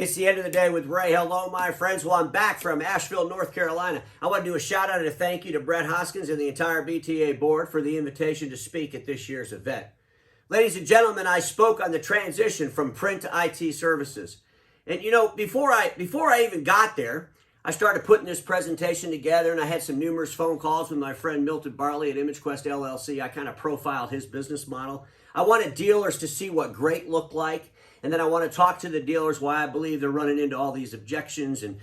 It's the end of the day with Ray. Hello, my friends. Well, I'm back from Asheville, North Carolina. I want to do a shout out and a thank you to Brett Hoskins and the entire BTA board for the invitation to speak at this year's event. Ladies and gentlemen, I spoke on the transition from print to IT services. And you know, before I even got there, I started putting this presentation together, and I had some numerous phone calls with my friend Milton Barley at ImageQuest LLC. I kind of profiled his business model. I wanted dealers to see what great looked like, and then I want to talk to the dealers why I believe they're running into all these objections and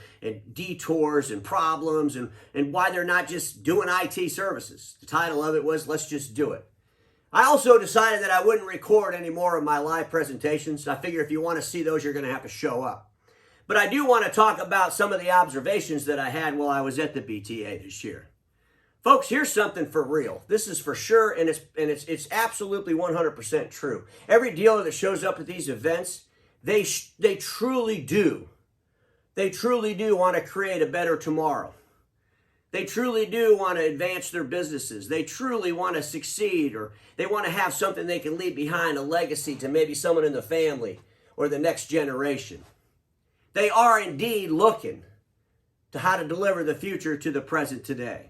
detours and problems and why they're not just doing IT services. The title of it was, Let's Just Do It. I also decided that I wouldn't record any more of my live presentations. I figure if you want to see those, you're going to have to show up. But I do want to talk about some of the observations that I had while I was at the BTA this year. Folks, here's something for real. This is for sure, and it's absolutely 100% true. Every dealer that shows up at these events, they truly do. They truly do want to create a better tomorrow. They truly do want to advance their businesses. They truly want to succeed, or they want to have something they can leave behind, a legacy to maybe someone in the family or the next generation. They are indeed looking to how to deliver the future to the present today.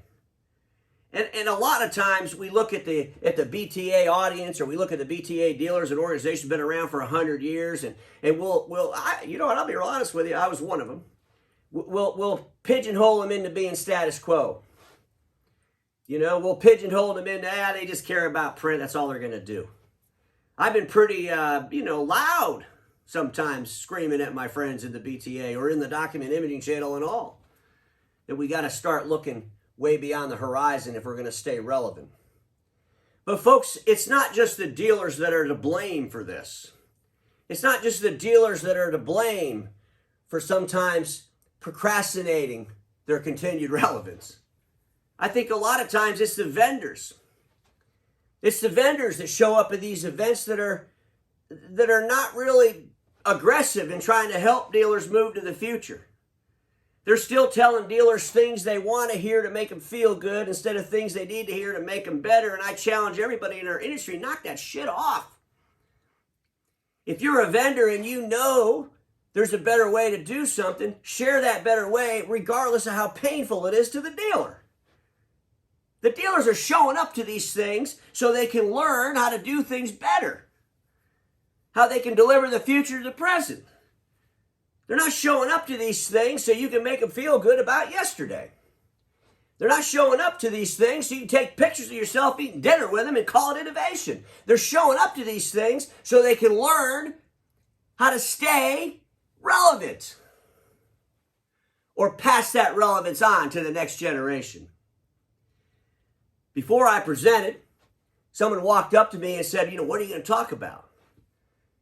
And a lot of times we look at the BTA audience, or we look at the BTA dealers and organizations been around for 100 years, and you know what, I'll be real honest with you, I was one of them. We'll pigeonhole them into being status quo. You know, we'll pigeonhole them into, they just care about print, that's all they're going to do. I've been pretty, loud sometimes, screaming at my friends in the BTA or in the document imaging channel and all, that we got to start looking way beyond the horizon if we're going to stay relevant. But folks, it's not just the dealers that are to blame for this. It's not just the dealers that are to blame for sometimes procrastinating their continued relevance. I think a lot of times it's the vendors. It's the vendors that show up at these events that are not really aggressive in trying to help dealers move to the future. They're still telling dealers things they want to hear to make them feel good instead of things they need to hear to make them better. And I challenge everybody in our industry, knock that shit off. If you're a vendor and you know there's a better way to do something, share that better way regardless of how painful it is to the dealer. The dealers are showing up to these things so they can learn how to do things better, how they can deliver the future to the present. They're not showing up to these things so you can make them feel good about yesterday. They're not showing up to these things so you can take pictures of yourself eating dinner with them and call it innovation. They're showing up to these things so they can learn how to stay relevant or pass that relevance on to the next generation. Before I presented, someone walked up to me and said, what are you going to talk about?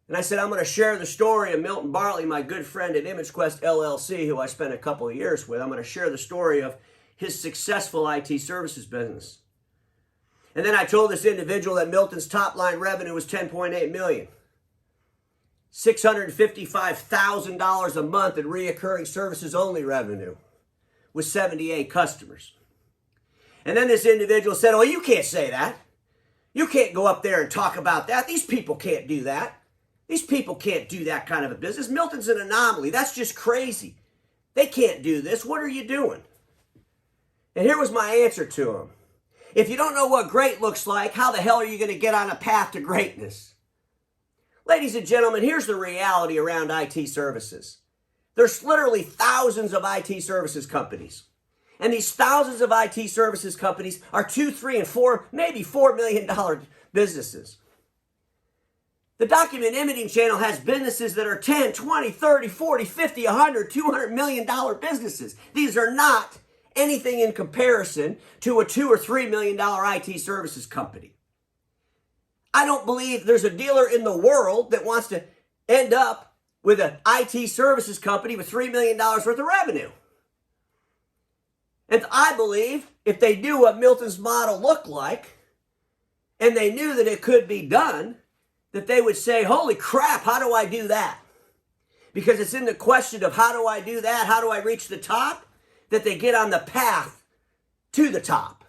And I said, I'm going to share the story of Milton Barley, my good friend at ImageQuest LLC, who I spent a couple of years with. I'm going to share the story of his successful IT services business. And then I told this individual that Milton's top line revenue was $10.8 million. $655,000 a month in reoccurring services only revenue with 78 customers. And then this individual said, oh, you can't say that. You can't go up there and talk about that. These people can't do that. These people can't do that kind of a business. Milton's an anomaly. That's just crazy. They can't do this. What are you doing? And here was my answer to him. If you don't know what great looks like, how the hell are you going to get on a path to greatness? Ladies and gentlemen, here's the reality around IT services. There's literally thousands of IT services companies. And these thousands of IT services companies are $2, $3, and $4, maybe $4 million businesses. The document imaging channel has businesses that are 10, 20, 30, 40, 50, 100, $200 million businesses. These are not anything in comparison to a $2 or $3 million IT services company. I don't believe there's a dealer in the world that wants to end up with an IT services company with $3 million worth of revenue. And I believe if they knew what Milton's model looked like, and they knew that it could be done, that they would say, holy crap, how do I do that? Because it's in the question of how do I do that? How do I reach the top? That they get on the path to the top.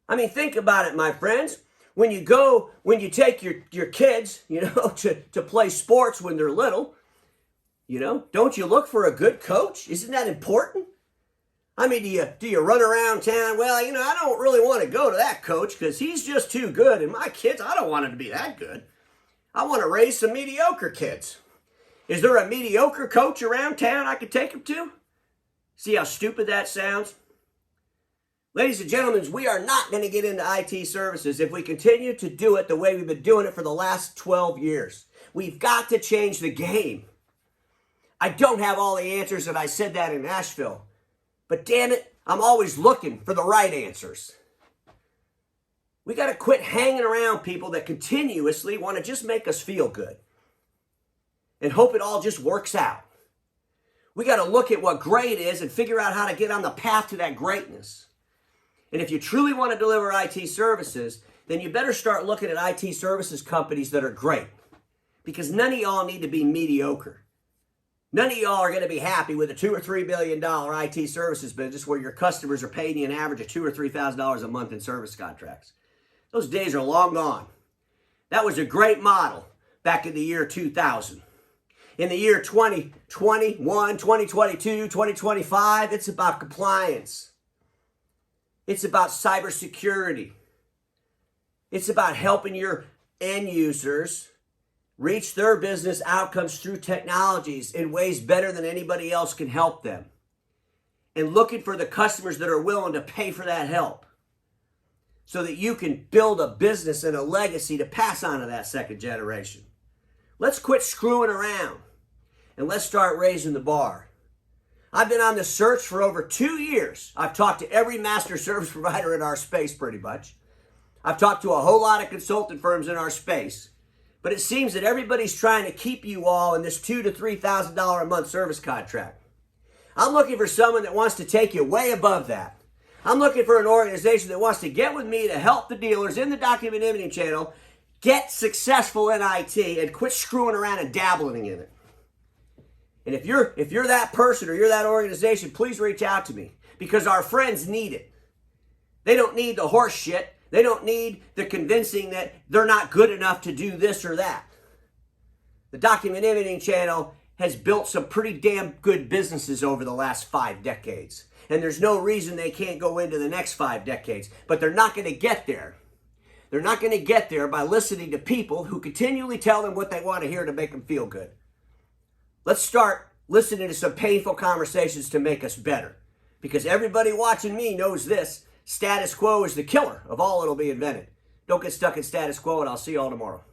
I mean, think about it, my friends. When you take your kids, to play sports when they're little, You know, don't you look for a good coach? Isn't that important? I mean, do you run around town? Well, you know, I don't really want to go to that coach because he's just too good. And my kids, I don't want them to be that good. I want to raise some mediocre kids. Is there a mediocre coach around town I could take them to? See how stupid that sounds? Ladies and gentlemen, we are not going to get into IT services if we continue to do it the way we've been doing it for the last 12 years. We've got to change the game. I don't have all the answers, and I said that in Nashville. But damn it, I'm always looking for the right answers. We got to quit hanging around people that continuously want to just make us feel good and hope it all just works out. We got to look at what great is and figure out how to get on the path to that greatness. And if you truly want to deliver IT services, then you better start looking at IT services companies that are great. Because none of y'all need to be mediocre. None of y'all are going to be happy with a $2 or $3 billion IT services business where your customers are paying you an average of $2,000 or $3,000 a month in service contracts. Those days are long gone. That was a great model back in the year 2000. In the year 2021, 2022, 2025, it's about compliance. It's about cybersecurity. It's about helping your end users reach their business outcomes through technologies in ways better than anybody else can help them. And looking for the customers that are willing to pay for that help so that you can build a business and a legacy to pass on to that second generation. Let's quit screwing around and let's start raising the bar. I've been on this search for over 2 years. I've talked to every master service provider in our space pretty much. I've talked to a whole lot of consultant firms in our space. But it seems that everybody's trying to keep you all in this $2,000 to $3,000 a month service contract. I'm looking for someone that wants to take you way above that. I'm looking for an organization that wants to get with me to help the dealers in the document imaging channel get successful in IT and quit screwing around and dabbling in it. And if you're that person or you're that organization, please reach out to me because our friends need it. They don't need the horse shit. They don't need the convincing that they're not good enough to do this or that. The document imaging channel has built some pretty damn good businesses over the last 5 decades. And there's no reason they can't go into the next 5 decades. But they're not going to get there. They're not going to get there by listening to people who continually tell them what they want to hear to make them feel good. Let's start listening to some painful conversations to make us better. Because everybody watching me knows this. Status quo is the killer of all that'll be invented. Don't get stuck in status quo, and I'll see you all tomorrow.